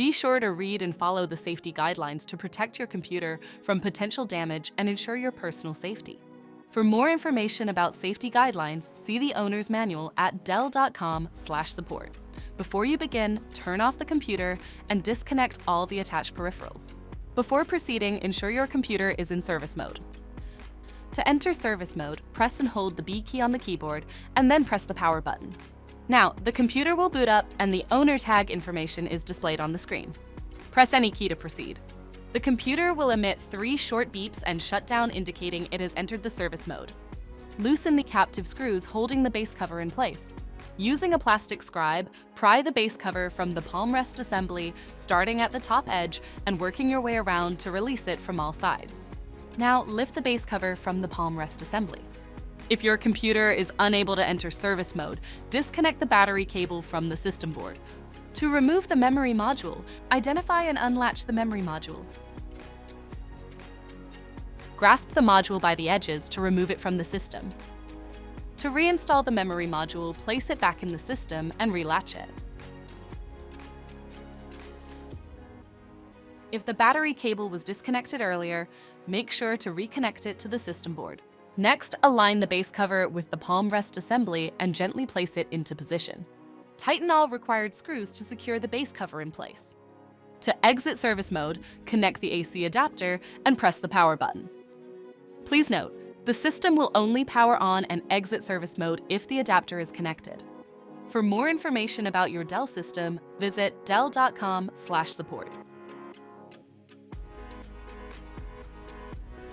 Be sure to read and follow the safety guidelines to protect your computer from potential damage and ensure your personal safety. For more information about safety guidelines, see the owner's manual at dell.com/support. Before you begin, turn off the computer and disconnect all the attached peripherals. Before proceeding, ensure your computer is in service mode. To enter service mode, press and hold the B key on the keyboard and then press the power button. Now, the computer will boot up and the owner tag information is displayed on the screen. Press any key to proceed. The computer will emit 3 short beeps and shut down, indicating it has entered the service mode. Loosen the captive screws holding the base cover in place. Using a plastic scribe, pry the base cover from the palm rest assembly, starting at the top edge and working your way around to release it from all sides. Now, lift the base cover from the palm rest assembly. If your computer is unable to enter service mode, disconnect the battery cable from the system board. To remove the memory module, identify and unlatch the memory module. Grasp the module by the edges to remove it from the system. To reinstall the memory module, place it back in the system and relatch it. If the battery cable was disconnected earlier, make sure to reconnect it to the system board. Next, align the base cover with the palm rest assembly and gently place it into position. Tighten all required screws to secure the base cover in place. To exit service mode, connect the AC adapter and press the power button. Please note, the system will only power on and exit service mode if the adapter is connected. For more information about your Dell system, visit dell.com/support.